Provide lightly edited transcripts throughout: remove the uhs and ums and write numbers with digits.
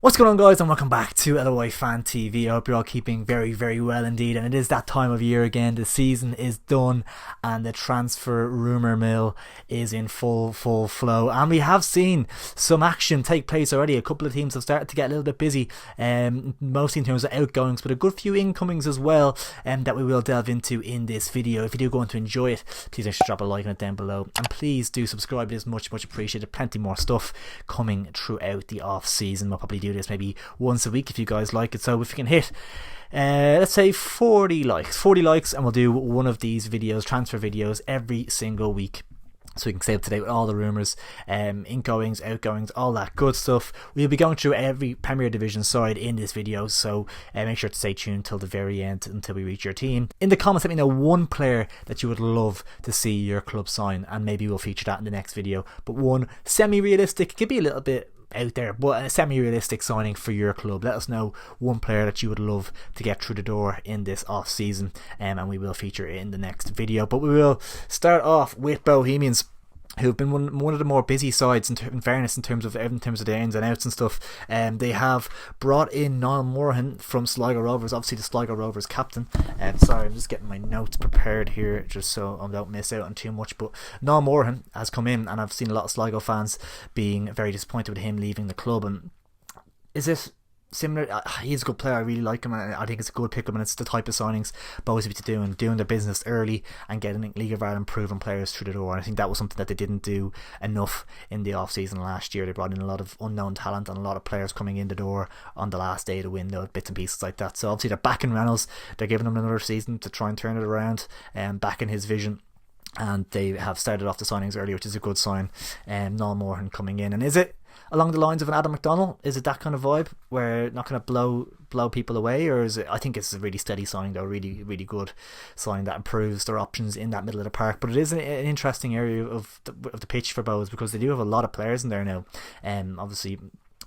What's going on, guys, and welcome back to LOI Fan TV. I hope you're all keeping very, very well indeed, and it is that time of year again. The season is done and the transfer rumour mill is in full flow, and we have seen some action take place already. A couple of teams have started to get a little bit busy, mostly in terms of outgoings, but a good few incomings as well, that we will delve into in this video. If you do go on to enjoy it, please make sure to drop a like on it down below, and please do subscribe. It is much appreciated. Plenty more stuff coming throughout the off season. We'll probably do this maybe once a week if you guys like it. So if you can hit let's say 40 likes, and we'll do one of these videos, transfer videos, every single week, so we can stay up to date with all the rumours, ingoings, outgoings, all that good stuff. We'll be going through every Premier Division side in this video, so make sure to stay tuned till the very end until we reach your team. In the comments, let me know one player that you would love to see your club sign, and maybe we'll feature that in the next video. But one semi-realistic, could be a little bit out there, but a semi-realistic signing for your club. Let us know one player that you would love to get through the door in this off season, and we will feature it in the next video. But we will start off with Bohemians, who've been one of the more busy sides in fairness, in terms of the ins and outs and stuff. They have brought in Niall Morahan from Sligo Rovers, obviously the Sligo Rovers captain. Sorry, I'm just getting my notes prepared here just so I don't miss out on too much. But Niall Morahan has come in, and I've seen a lot of Sligo fans being very disappointed with him leaving the club. And is it similar? He's a good player, I really like him, and I think it's a good pickup, and it's the type of signings Bohs be doing their business early and getting League of Ireland proven players through the door. And I think that was something that they didn't do enough in the off season last year. They brought in a lot of unknown talent and a lot of players coming in the door on the last day of the window, bits and pieces like that. So obviously they're backing Reynolds, they're giving him another season to try and turn it around, and backing his vision. And they have started off the signings early, which is a good sign. Niall Morahan coming in, and is it along the lines of an Adam McDonnell? Is it that kind of vibe where not going to blow people away, or is it? I think it's a really steady signing, though, really good signing that improves their options in that middle of the park. But it is an interesting area of the pitch for Bohs, because they do have a lot of players in there now. Obviously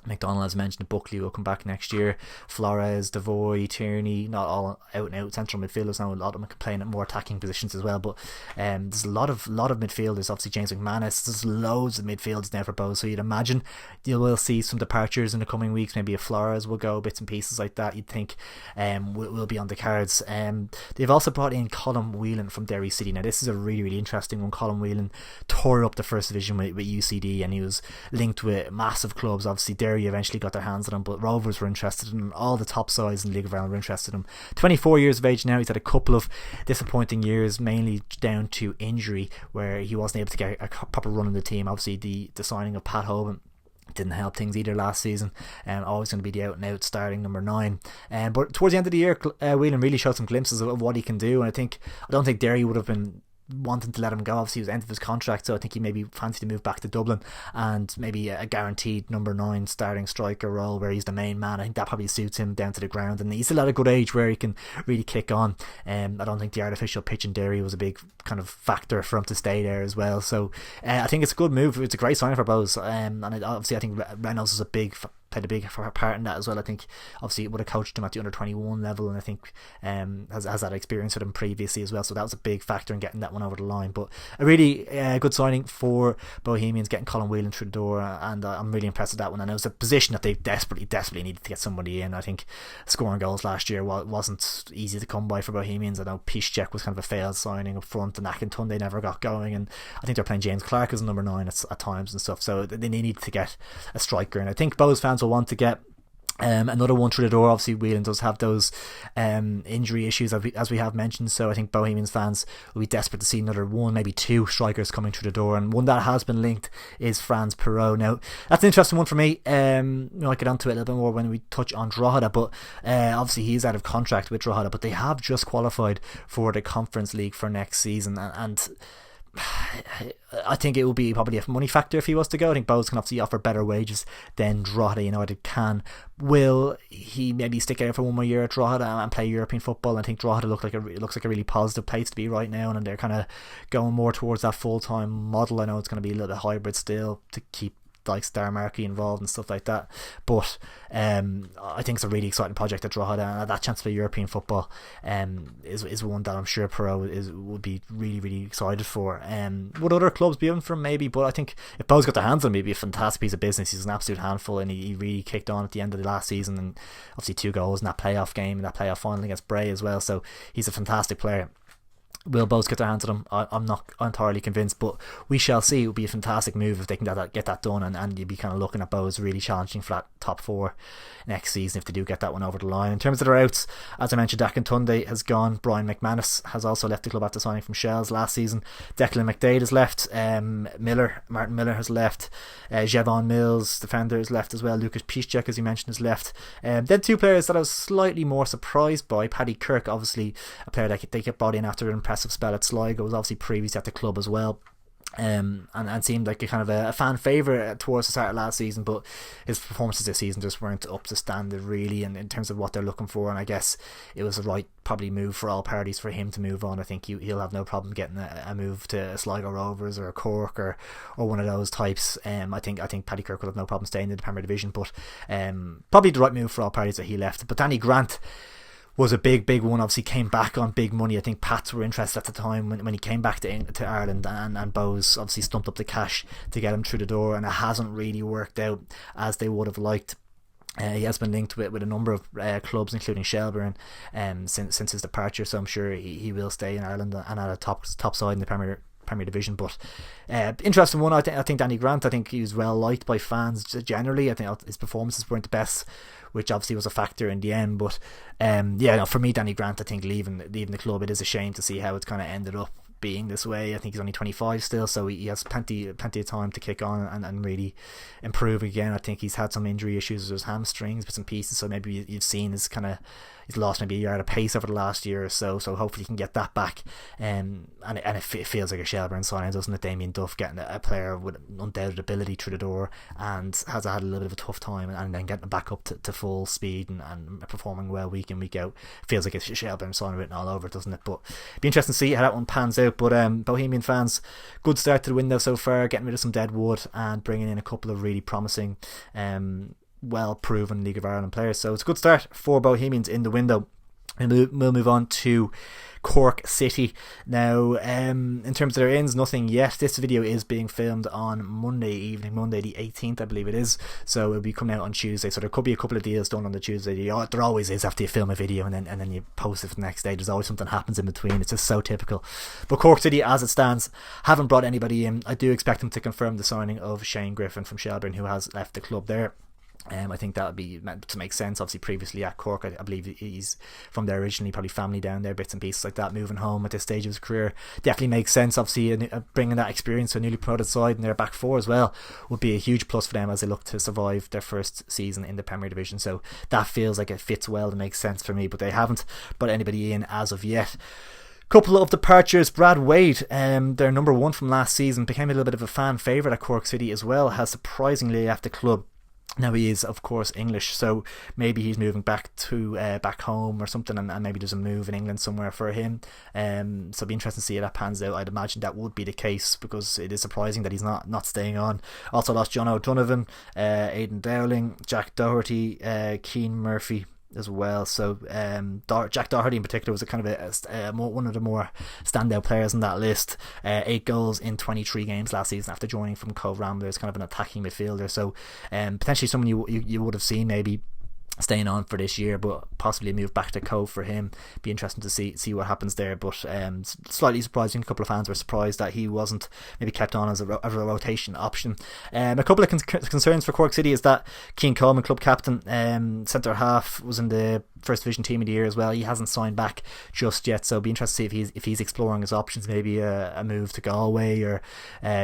McDonald, as mentioned, Buckley will come back next year. Flores, Devoy, Tierney, not all out and out central midfielders now. A lot of them can play in more attacking positions as well. But there's a lot of midfielders. Obviously James McManus. There's loads of midfields now for Bohs. So you'd imagine you will see some departures in the coming weeks. Maybe a Flores will go, bits and pieces like that. You'd think will be on the cards. They've also brought in Colin Whelan from Derry City. Now this is a really interesting one. Colin Whelan tore up the first division with UCD, and he was linked with massive clubs. Obviously Derry eventually got their hands on him, but Rovers were interested in him. All the top sides in the League of Ireland were interested in him. 24 years of age now. He's had a couple of disappointing years, mainly down to injury, where he wasn't able to get a proper run in the team. Obviously the signing of Pat Hoban didn't help things either last season, and always going to be the out and out starting number 9. But towards the end of the year, Whelan really showed some glimpses of what he can do, and I don't think Derry would have been wanting to let him go. Obviously it was the end of his contract, so I think he maybe fancied to move back to Dublin, and maybe a guaranteed number 9 starting striker role where he's the main man. I think that probably suits him down to the ground, and he's still at a good age where he can really kick on. I don't think the artificial pitch in Derry was a big kind of factor for him to stay there as well. So I think it's a good move. It's a great sign for Bohs, and obviously I think Reynolds is played a big part in that as well. I think obviously it would have coached him at the under 21 level, and I think has that experience with him previously as well, so that was a big factor in getting that one over the line. But a really good signing for Bohemians, getting Colin Whelan through the door, and I'm really impressed with that one. And it was a position that they desperately needed to get somebody in. I think scoring goals last year wasn't easy to come by for Bohemians. I know Piszczek was kind of a failed signing up front, and Akintunde they never got going, and I think they're playing James Clark as number 9 at times and stuff, so they needed to get a striker. And I think Bohs fans will want to get another one through the door. Obviously Whelan does have those injury issues as we have mentioned, so I think Bohemians fans will be desperate to see another one, maybe 2 strikers coming through the door, and one that has been linked is Franz Perrault. Now that's an interesting one for me. I'll get onto it a little bit more when we touch on Drogheda, but obviously he's out of contract with Drogheda, but they have just qualified for the Conference League for next season, and I think it will be probably a money factor if he was to go. I think Bohs can obviously offer better wages than Drogheda United can. Will he maybe stick out for one more year at Drogheda and play European football? I think Drogheda looks like a really positive place to be right now, and they're kind of going more towards that full-time model. I know it's going to be a little bit hybrid still to keep like Star Marquee involved and stuff like that. But I think it's a really exciting project at Drogheda, and that chance for European football is one that I'm sure Perot would be really, really excited for. Would other clubs be in for him? Maybe, but I think if Bo's got their hands on him, he'd be a fantastic piece of business. He's an absolute handful, and he really kicked on at the end of the last season, and obviously 2 goals in that playoff game, in that playoff final against Bray as well. So he's a fantastic player. Will both get their hands on him? I'm not entirely convinced, but we shall see. It would be a fantastic move if they can get that done, and you'd be kind of looking at Bows really challenging for that top 4 next season if they do get that one over the line. In terms of their outs, as I mentioned, Akintunde has gone. Brian McManus has also left the club after signing from Shells last season. Declan McDade has left. Martin Miller has left. Jevon Mills, defender, has left as well. Lucas Piszczek, as you mentioned, has left. Then 2 players that I was slightly more surprised by. Paddy Kirk, obviously a player that they get brought in after an impressive spell at Sligo, was obviously previous at the club as well. And seemed like a kind of a fan favourite towards the start of last season, but his performances this season just weren't up to standard really, and in terms of what they're looking for. And I guess it was the right probably move for all parties for him to move on. I think he'll have no problem getting a move to a Sligo Rovers or a Cork or one of those types. I think Paddy Kirk will have no problem staying in the Premier Division, but probably the right move for all parties that he left. But Danny Grant was a big one. Obviously came back on big money. I think Pats were interested at the time when he came back to Ireland, and Bows obviously stumped up the cash to get him through the door, and it hasn't really worked out as they would have liked. He has been linked with a number of clubs, including Shelbourne, since his departure, so I'm sure he will stay in Ireland and at a top side in the Premier Division. But interesting one. I think Danny Grant, I think he was well liked by fans generally. I think his performances weren't the best, which obviously was a factor in the end. But for me, Danny Grant, I think leaving the club, it is a shame to see how it's kind of ended up being this way. I think he's only 25 still, so he has plenty of time to kick on and really improve again. I think he's had some injury issues with his hamstrings, bits and pieces, so maybe you've seen he's lost maybe a yard of pace over the last year or so hopefully he can get that back. And it feels like a Shelbourne signing, doesn't it? Damien Duff getting a player with undoubted ability through the door, and has had a little bit of a tough time, and then getting him back up to full speed and performing well week in week out. Feels like a Shelbourne signing written all over it, doesn't it? But it'd be interesting to see how that one pans out. But Bohemian fans, good start to the window so far, getting rid of some dead wood and bringing in a couple of really promising well proven League of Ireland players, so it's a good start for Bohemians in the window. And we'll move on to Cork City now. In terms of their ins, nothing yet. This video is being filmed on Monday evening, Monday the 18th I believe it is, so it'll be coming out on Tuesday, so there could be a couple of deals done on the Tuesday. There always is after you film a video and then you post it the next day. There's always something happens in between. It's just so typical. But Cork City, as it stands, haven't brought anybody in. I do expect them to confirm the signing of Shane Griffin from Shelbourne, who has left the club there. I think that would be meant to make sense. Obviously previously at Cork, I believe he's from there originally, probably family down there, bits and pieces like that. Moving home at this stage of his career definitely makes sense. Obviously bringing that experience to a newly promoted side and their back 4 as well would be a huge plus for them as they look to survive their first season in the Premier Division. So that feels like it fits well and makes sense for me, but they haven't brought anybody in as of yet. Couple of departures. Brad Wade, their number 1 from last season, became a little bit of a fan favourite at Cork City as well, has surprisingly left the club. Now he is of course English, so maybe he's moving back home or something, and maybe there's a move in England somewhere for him. So it'll be interesting to see how that pans out. I'd imagine that would be the case, because it is surprising that he's not staying on. Also lost John O'Donovan, Aidan Dowling, Jack Doherty, Keane Murphy as well. So Jack Doherty in particular was a kind of one of the more standout players in that list. 8 goals in 23 games last season after joining from Cove Ramblers, kind of an attacking midfielder. So potentially someone you would have seen maybe staying on for this year, but possibly a move back to Cove for him. Be interesting to see what happens there. But slightly surprising, a couple of fans were surprised that he wasn't maybe kept on as a rotation option. A couple of concerns for Cork City is that Keane Coleman, club captain, centre half, was in the First Division team of the year as well. He hasn't signed back just yet, so it'll be interesting to see if he's exploring his options, maybe a move to Galway, or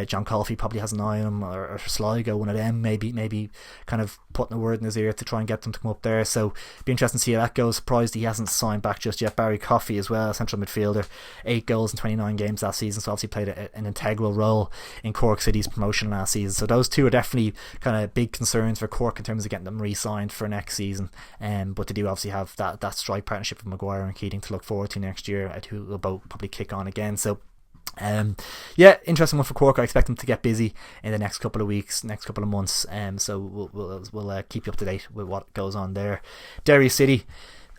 John Coffey probably has an eye on him, or Sligo, one of them, maybe kind of putting a word in his ear to try and get them to come up there. So it'll be interesting to see how that goes. Surprised he hasn't signed back just yet. Barry Coffey as well, central midfielder, 8 goals in 29 games last season, so obviously played an integral role in Cork City's promotion last season. So those two are definitely kind of big concerns for Cork in terms of getting them re-signed for next season. But they do obviously have that strike partnership with Maguire and Keating to look forward to next year, who will both probably kick on again. So Yeah, interesting one for Cork. I expect them to get busy in the next couple of weeks, next couple of months. So we'll keep you up to date with what goes on there. Derry City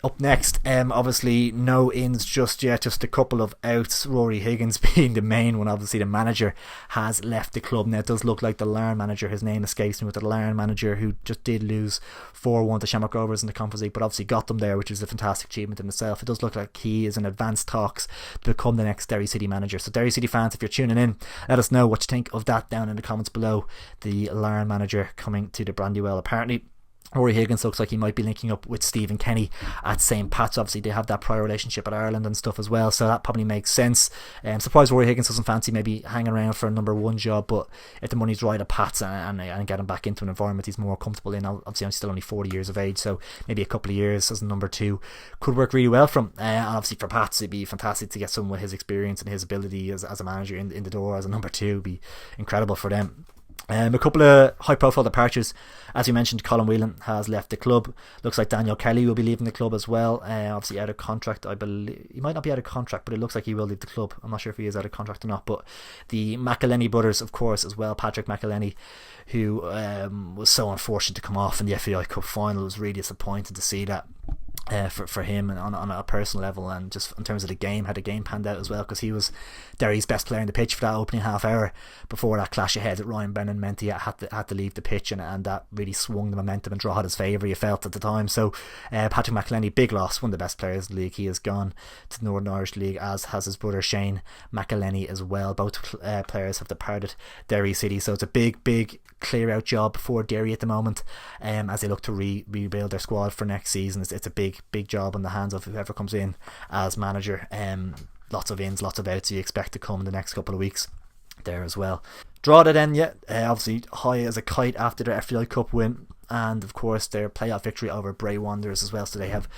up next. Obviously no ins just yet, just a couple of outs. Rory Higgins being the main one. Obviously the manager has left the club. Now it does look like the Larne manager, his name escapes me, with the Larne manager, who just did lose 4-1 to Shamrock Rovers in the Conference League, but obviously got them there, which is a fantastic achievement in itself. It does look like he is in advanced talks to become the next Derry City manager. So Derry City fans, if you're tuning in, let us know what you think of that down in the comments below. The Larne manager coming to the Brandywell. Apparently Rory Higgins looks like he might be linking up with Stephen Kenny at St. Pat's. Obviously they have that prior relationship at Ireland and stuff as well, so that probably makes sense. I'm surprised Rory Higgins doesn't fancy maybe hanging around for a number one job, but if the money's right at Pat's and get him back into an environment he's more comfortable in, obviously I'm still only 40 years of age, so maybe a couple of years as a number two could work really well for him. And obviously for Pat's it'd be fantastic to get someone with his experience and his ability as a manager in the door as a number two. Would be incredible for them. A couple of high profile departures. As you mentioned, Colin Whelan has left the club. Looks like Daniel Kelly will be leaving the club as well, obviously out of contract. I believe he might not be out of contract, but it looks like he will leave the club. I'm not sure if he is out of contract or not. But the McElhenney brothers, of course, as well. Patrick McElhenney, who was so unfortunate to come off in the FAI Cup final. It was really disappointing to see that. For him and on a personal level, and just in terms of the game, had the game panned out as well, because he was Derry's best player in the pitch for that opening half hour before that clash ahead at Ryan Brennan meant he had to leave the pitch, and that really swung the momentum in Drogheda's favour, you felt at the time. So Patrick McElhenney, big loss, one of the best players in the league. He has gone to the Northern Irish League, as has his brother Shane McElhenney as well. Both players have departed Derry City, so it's a big clear out job for Derry at the moment, as they look to rebuild their squad for next season. It's a big job on the hands of whoever comes in as manager. Lots of ins, lots of outs you expect to come in the next couple of weeks there as well. Drogheda then, obviously high as a kite after their FAI Cup win, and of course their playoff victory over Bray Wanderers as well. So they have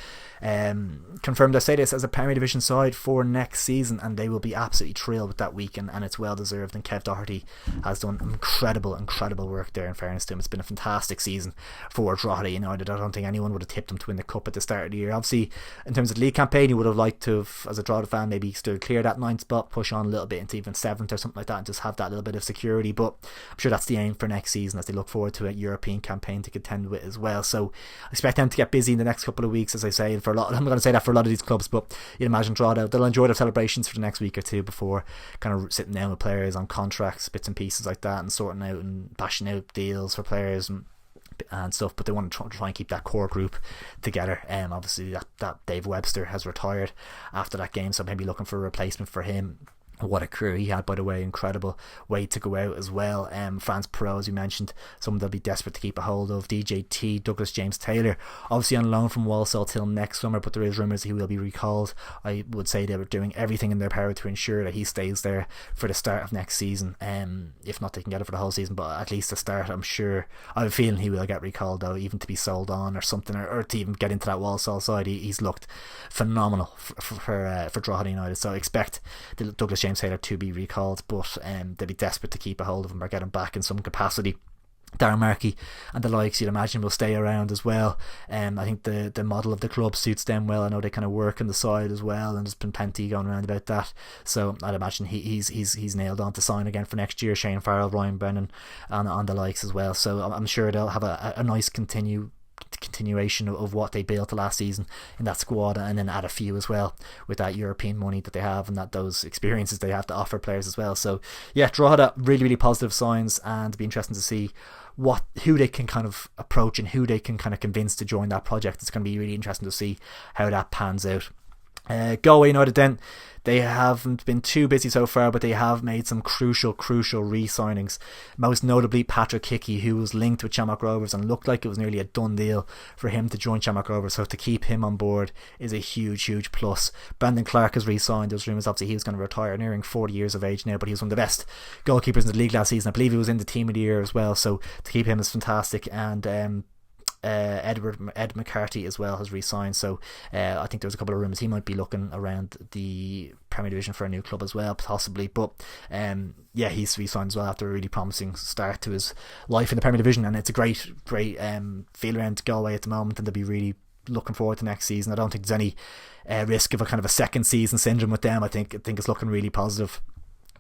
confirmed their status as a Premier Division side for next season, and they will be absolutely thrilled with that week, and it's well deserved. And Kev Doherty has done incredible work there, in fairness to him. It's been a fantastic season for Drogheda United. I don't think anyone would have tipped them to win the cup at the start of the year. Obviously in terms of the league campaign, he would have liked to have, as a Drogheda fan, maybe still clear that 9th spot, push on a little bit into even 7th or something like that, and just have that little bit of security. But I'm sure that's the aim for next season, as they look forward to a European campaign to contend with as well. So I expect them to get busy in the next couple of weeks, as I say. And for a lot, I'm going to say that for a lot of these clubs, but you'd imagine Drogheda, they'll enjoy their celebrations for the next week or two before kind of sitting down with players on contracts, bits and pieces like that, and sorting out and bashing out deals for players and stuff. But they want to try and keep that core group together. Obviously that Dave Webster has retired after that game, so maybe looking for a replacement for him. What a career he had, by the way. Incredible way to go out as well. France Perot, as you mentioned, someone they'll be desperate to keep a hold of. DJT, Douglas James Taylor, obviously on loan from Walsall till next summer, but there is rumours he will be recalled. I would say they were doing everything in their power to ensure that he stays there for the start of next season. If not, they can get it for the whole season, but at least the start. I'm sure, I have a feeling he will get recalled though, even to be sold on or something, or to even get into that Walsall side. He's looked phenomenal for Drogheda United, so I expect the Douglas James Taylor to be recalled, but they'll be desperate to keep a hold of him or get him back in some capacity. Darren Markey and the likes, you'd imagine, will stay around as well. I think the model of the club suits them well. I know they kind of work on the side as well, and there's been plenty going around about that, so I'd imagine he's nailed on to sign again for next year. Shane Farrell, Ryan Brennan and the likes as well, so I'm sure they'll have a nice continuation of what they built the last season in that squad, and then add a few as well with that European money that they have and that those experiences they have to offer players as well. So yeah, Drogheda, really positive signs, and it'll be interesting to see who they can kind of approach and who they can kind of convince to join that project. It's going to be really interesting to see how that pans out. Galway United then, they haven't been too busy so far, but they have made some crucial re-signings, most notably Patrick Hickey, who was linked with Shamrock Rovers and looked like it was nearly a done deal for him to join Shamrock Rovers, so to keep him on board is a huge plus. Brandon Clark has re-signed. There's rumours obviously he was going to retire, nearing 40 years of age now, but he was one of the best goalkeepers in the league last season. I believe he was in the team of the year as well, so to keep him is fantastic. And Ed McCarthy as well has re-signed, so I think there's a couple of rumours he might be looking around the Premier Division for a new club as well, possibly. But he's re-signed as well after a really promising start to his life in the Premier Division, and it's a great feel around Galway at the moment, and they'll be really looking forward to next season. I don't think there's any risk of a kind of a second season syndrome with them. I think it's looking really positive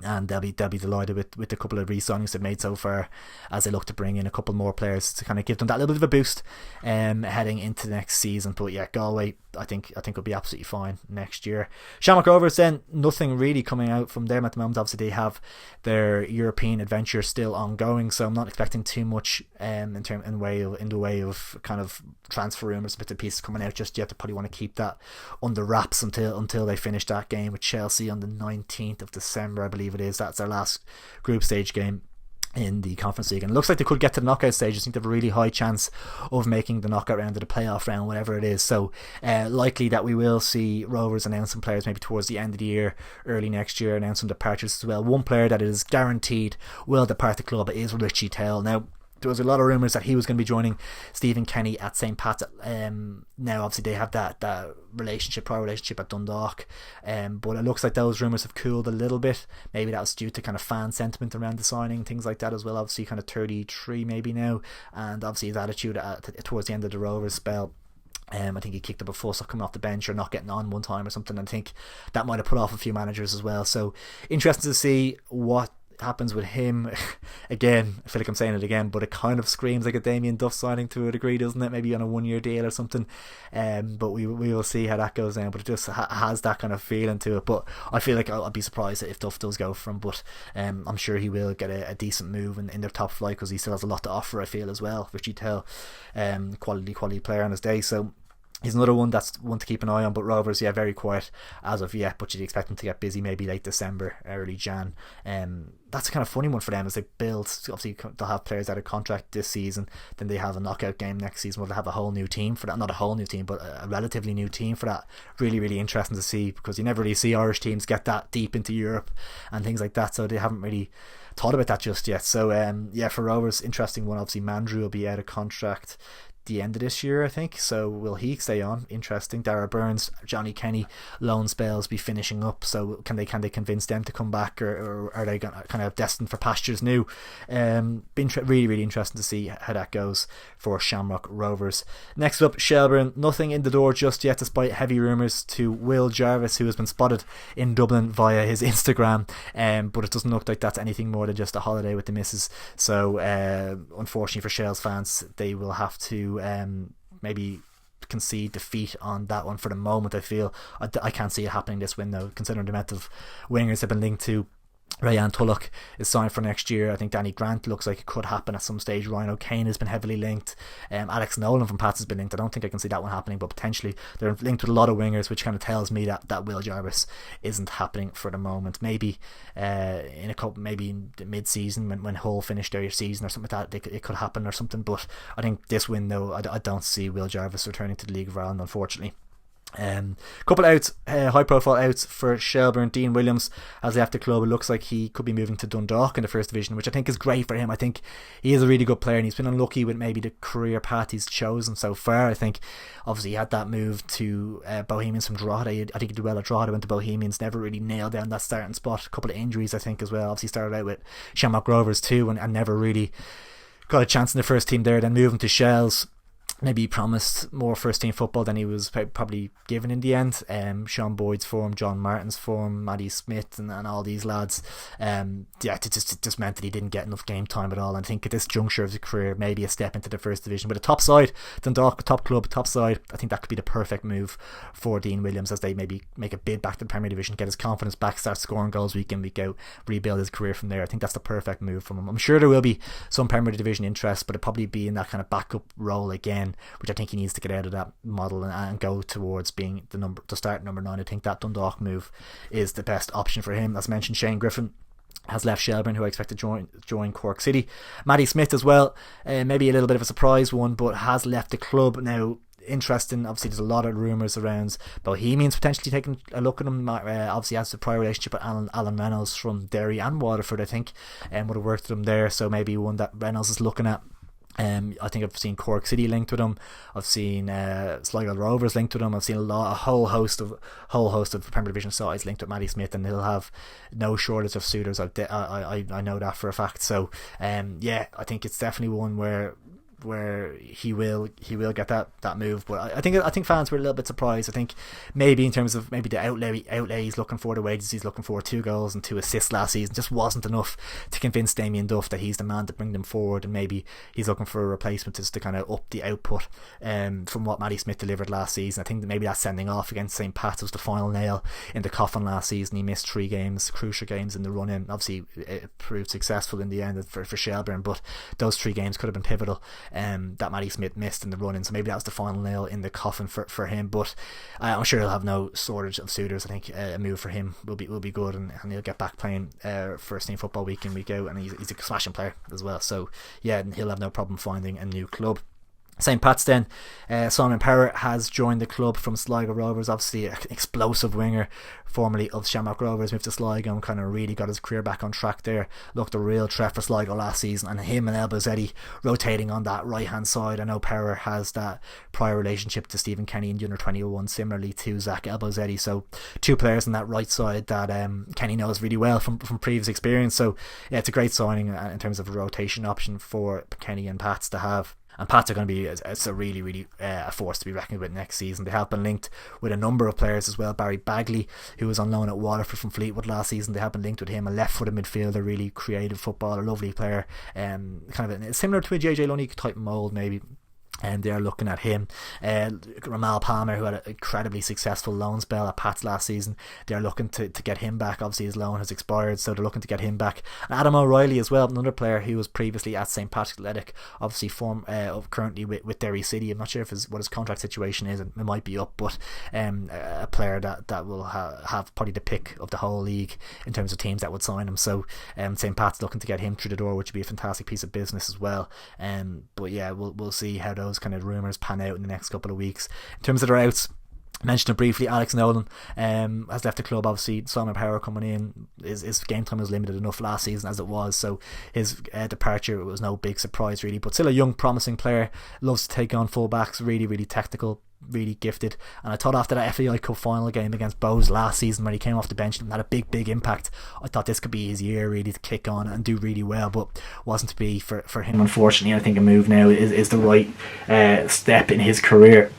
and they'll be delighted with the couple of re-signings they've made so far, as they look to bring in a couple more players to kind of give them that little bit of a boost heading into the next season. But yeah, Galway I think will be absolutely fine next year. Shamrock Rovers, then nothing really coming out from them at the moment. Obviously they have their European adventure still ongoing, so I'm not expecting too much in the way of kind of transfer rumours, bits and pieces coming out just yet. They probably want to keep that under wraps until they finish that game with Chelsea on the 19th of December, I believe it is. That's their last group stage game in the Conference League, and it looks like they could get to the knockout stage. I think they have a really high chance of making the knockout round or the playoff round, whatever it is. So likely that we will see Rovers announce some players maybe towards the end of the year, early next year, announce some departures as well. One player that is guaranteed will depart the club is Richie Tell. Now there was a lot of rumours that he was going to be joining Stephen Kenny at St. Pat's. Now obviously they have that prior relationship at Dundalk, but it looks like those rumours have cooled a little bit. Maybe that was due to kind of fan sentiment around the signing, things like that as well. Obviously kind of 33 maybe now, and obviously his attitude towards the end of the Rovers spell. I think he kicked up a fuss of coming off the bench or not getting on one time or something. I think that might have put off a few managers as well. So interesting to see what happens with him. Again, I feel like I'm saying it again, but it kind of screams like a Damien Duff signing to a degree, doesn't it? Maybe on a 1 year deal or something. But we will see how that goes down. But it just has that kind of feeling to it. But I feel like I'd be surprised if Duff does go for him. But I'm sure he will get a decent move in their top flight, because he still has a lot to offer, I feel, as well. Richie Tell, quality player on his day. So he's another one that's one to keep an eye on. But Rovers, yeah, very quiet as of yet, but you'd expect them to get busy maybe late December, early Jan. That's a kind of funny one for them as they build. Obviously they'll have players out of contract this season, then they have a knockout game next season where they'll have a whole new team for that. Not a whole new team, but a relatively new team for that. Really, really interesting to see, because you never really see Irish teams get that deep into Europe and things like that, so they haven't really thought about that just yet. So yeah, for Rovers, interesting one. Obviously Mandrew will be out of contract the end of this year, I think, so will he stay on? Interesting. Dara Burns, Johnny Kenny loan spells be finishing up, so can they convince them to come back, or are they kind of destined for pastures new? Been really, really interesting to see how that goes for Shamrock Rovers. Next up, Shelbourne, nothing in the door just yet, despite heavy rumours to Will Jarvis, who has been spotted in Dublin via his Instagram, but it doesn't look like that's anything more than just a holiday with the missus. So unfortunately for Shell's fans, they will have to maybe concede defeat on that one for the moment. I feel I can't see it happening this window, considering the amount of wingers have been linked to. Rayan Tulloch is signed for next year. I think Danny Grant looks like it could happen at some stage. Ryan O'Kane has been heavily linked. Alex Nolan from Pats has been linked. I don't think I can see that one happening, but potentially they're linked with a lot of wingers, which kind of tells me that Will Jarvis isn't happening for the moment. Maybe in a couple, maybe in the mid-season when Hull finished their season or something like that, it could happen or something. But I think this window, I don't see Will Jarvis returning to the League of Ireland, unfortunately. Couple outs, high profile outs for Shelbourne. Dean Williams has left the club. It looks like he could be moving to Dundalk in the first division, which I think is great for him. I think he is a really good player, and he's been unlucky with maybe the career path he's chosen so far. I think obviously he had that move to Bohemians from Drogheda. I think he did well at Drogheda, went to Bohemians, never really nailed down that starting spot. A couple of injuries I think as well. Obviously started out with Shamrock Rovers too, and never really got a chance in the first team there. Then moving to Shells, maybe he promised more first team football than he was probably given in the end. Sean Boyd's form, John Martin's form, Matty Smith and all these lads, it just meant that he didn't get enough game time at all. And I think at this juncture of his career, maybe a step into the first division, but a top side, Dundalk, top club, top side, I think that could be the perfect move for Dean Williams as they maybe make a bid back to the Premier Division, get his confidence back, start scoring goals week in, week out, rebuild his career from there. I think that's the perfect move from him. I'm sure there will be some Premier Division interest, but it'll probably be in that kind of backup role again, which I think he needs to get out of that model and go towards being the start number 9. I think that Dundalk move is the best option for him. As mentioned, Shane Griffin has left Shelbourne, who I expect to join Cork City. Matty Smith as well, maybe a little bit of a surprise one, but has left the club now. Interesting, obviously there's a lot of rumours around Bohemians potentially taking a look at him. Obviously has a prior relationship with Alan Reynolds from Derry and Waterford, I think, and would have worked with him there, so maybe one that Reynolds is looking at. I think I've seen Cork City linked with him. I've seen Sligo Rovers linked with him. I've seen a whole host of Premier Division sides linked with Matty Smith, and he'll have no shortage of suitors. I know that for a fact. So yeah, I think it's definitely one where where he will get that move. But I think fans were a little bit surprised. I think maybe in terms of maybe the outlay he's looking for, the wages he's looking for, 2 goals and 2 assists last season just wasn't enough to convince Damien Duff that he's the man to bring them forward, and maybe he's looking for a replacement just to kind of up the output from what Matty Smith delivered last season. I think that maybe that sending off against St. Pat's was the final nail in the coffin last season. He missed 3 games, crucial games in the run-in. Obviously it proved successful in the end for Shelbourne, but those 3 games could have been pivotal that Matty Smith missed in the run-in, so maybe that was the final nail in the coffin for him. But I'm sure he'll have no shortage of suitors. I think a move for him will be good, and he'll get back playing first team football week in week out, and he's a smashing player as well, so yeah, he'll have no problem finding a new club. St. Pat's then, Simon Power has joined the club from Sligo Rovers. Obviously an explosive winger, formerly of Shamrock Rovers, moved to Sligo and kind of really got his career back on track there. Looked a real threat for Sligo last season, and him and El Bozetti rotating on that right hand side. I know Power has that prior relationship to Stephen Kenny in the under 21, similarly to Zach El Bozetti, so 2 players on that right side that Kenny knows really well from previous experience. So yeah, it's a great signing in terms of a rotation option for Kenny and Pats to have. And Pats are going to be it's a really a force to be reckoned with next season. They have been linked with a number of players as well. Barry Bagley, who was on loan at Waterford from Fleetwood last season, they have been linked with him. A left-footed midfielder, really creative footballer, lovely player, kind of similar to a JJ Lunny type mould maybe. And they're looking at him. Ramal Palmer, who had an incredibly successful loan spell at Pats last season, they're looking to get him back. Obviously his loan has expired, so they're looking to get him back. And Adam O'Reilly as well, another player who was previously at St. Patrick's Athletic, obviously currently with Derry City. I'm not sure what his contract situation is, it might be up, but a player that will have probably the pick of the whole league in terms of teams that would sign him. So St. Pat's looking to get him through the door, which would be a fantastic piece of business as well. But yeah, we'll see how those kind of rumours pan out in the next couple of weeks. In terms of their outs, I mentioned it briefly, Alex Nolan has left the club. Obviously Simon Power coming in, his game time was limited enough last season as it was, so his departure was no big surprise really, but still a young promising player, loves to take on full-backs, really technical, really gifted. And I thought after that FAI Cup final game against Bows last season, when he came off the bench and had a big impact, I thought this could be his year really to kick on and do really well, but wasn't to be for him, unfortunately. I think a move now is the right step in his career.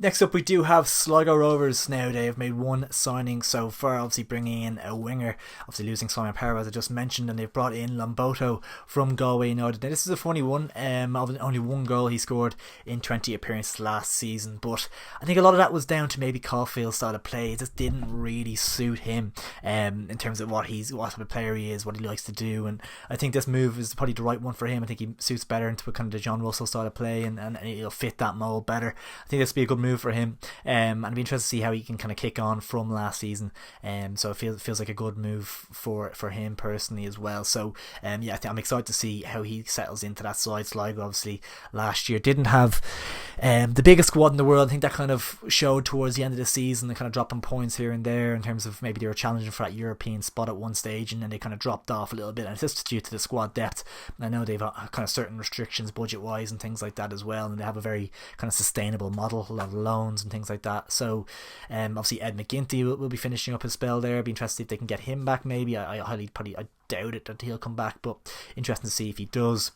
Next up we do have Sligo Rovers. Now they have made 1 signing so far, obviously bringing in a winger, obviously losing Simon Power as I just mentioned, and they've brought in Lomboto from Galway United. Now this is a funny one, only 1 goal he scored in 20 appearances last season, but I think a lot of that was down to maybe Caulfield's style of play. It just didn't really suit him in terms of what type of player he is, what he likes to do, and I think this move is probably the right one for him. I think he suits better into kind of the John Russell style of play, and he'll fit that mould better. I think this will be a good move for him, and I'd be interested to see how he can kind of kick on from last season. So it feels like a good move for him personally as well. So yeah, I'm excited to see how he settles into that side. Sligo obviously last year didn't have the biggest squad in the world. I think that kind of showed towards the end of the season. They kind of dropping points here and there in terms of maybe they were challenging for that European spot at one stage, and then they kind of dropped off a little bit, and it's just due to the squad depth. I know they've kind of certain restrictions budget wise and things like that as well, and they have a very kind of sustainable model, a lot of loans and things like that. So obviously Ed McGinty will be finishing up his spell there. Be interested if they can get him back. Maybe I doubt it that he'll come back, but interesting to see if he does.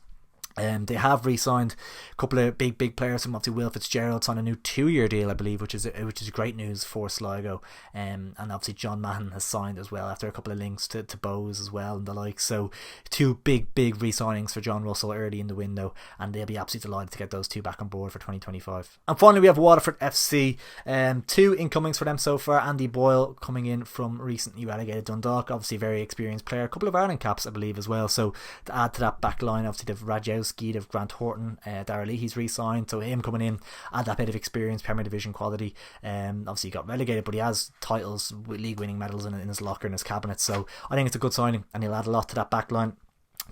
They have re-signed a couple of big players from obviously Will Fitzgerald's on a new 2-year deal, I believe, which is great news for Sligo. And obviously John Mahon has signed as well after a couple of links to Bowes as well and the like. So 2 big re-signings for John Russell early in the window, and they'll be absolutely delighted to get those 2 back on board for 2025. And finally we have Waterford FC. 2 incomings for them so far. Andy Boyle coming in from recently relegated Dundalk, obviously very experienced player, a couple of Ireland caps I believe as well. So to add to that back line, obviously they've Rajowski, of Grant Horton, Darragh Leahy's re-signed, so him coming in, add that bit of experience, Premier Division quality. Obviously he got relegated, but he has titles, league winning medals in his locker, in his cabinet, so I think it's a good signing and he'll add a lot to that back line.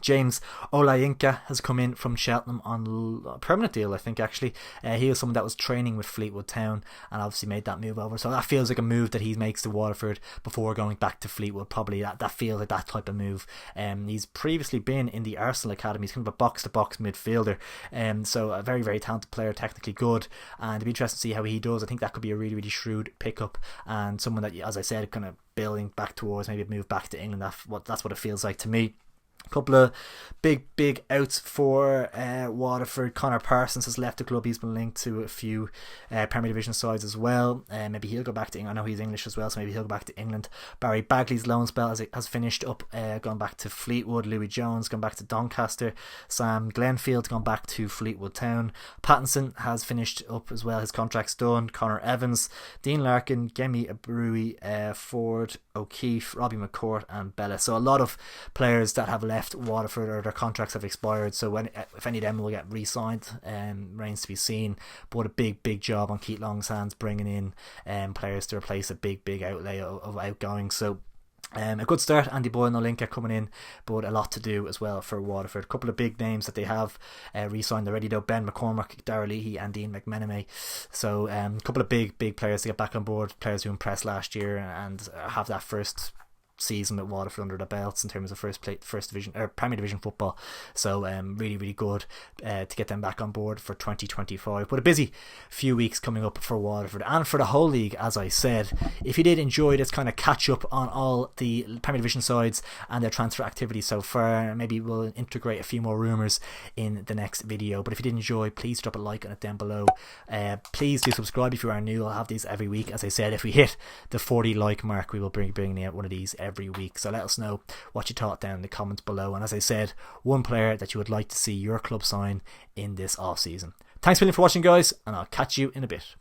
James Olayinka has come in from Cheltenham on a permanent deal, I think actually. He was someone that was training with Fleetwood Town and obviously made that move over, so that feels like a move that he makes to Waterford before going back to Fleetwood. Probably that feels like that type of move. He's previously been in the Arsenal Academy. He's kind of a box-to-box midfielder, so a very talented player, technically good, and it'd be interesting to see how he does. I think that could be a really shrewd pickup, and someone that, as I said, kind of building back towards maybe move back to England. That's what it feels like to me. Couple of big outs for Waterford. Connor Parsons has left the club. He's been linked to a few Premier Division sides as well. Maybe he'll go back to England. I know he's English as well, so maybe he'll go back to England. Barry Bagley's loan spell has finished up, gone back to Fleetwood. Louis Jones gone back to Doncaster. Sam Glenfield gone back to Fleetwood Town. Pattinson has finished up as well. His contract's done. Connor Evans, Dean Larkin, Gemi Abrui, Ford O'Keefe, Robbie McCourt and Bella. So a lot of players that have left Waterford or their contracts have expired, so if any of them will get re-signed, remains to be seen. But a big job on Keith Long's hands, bringing in players to replace a big outlay of outgoing. So a good start. Andy Boyle, Nolinka coming in, but a lot to do as well for Waterford. A couple of big names that they have re-signed already though: Ben McCormack, Darragh Leahy and Dean McMenemy. So a couple of big players to get back on board, players who impressed last year and have that first season with Waterford under the belts in terms of first division or Premier Division football. So really good to get them back on board for 2025. But a busy few weeks coming up for Waterford and for the whole league. As I said, if you did enjoy this kind of catch up on all the Premier Division sides and their transfer activity so far, maybe we'll integrate a few more rumours in the next video. But if you did enjoy, please drop a like on it down below. Please do subscribe if you are new. I'll have these every week. As I said, if we hit the 40 like mark, we will bring out one of these every week. So let us know what you thought down in the comments below, and as I said, one player that you would like to see your club sign in this off season. Thanks a million for watching, guys, and I'll catch you in a bit.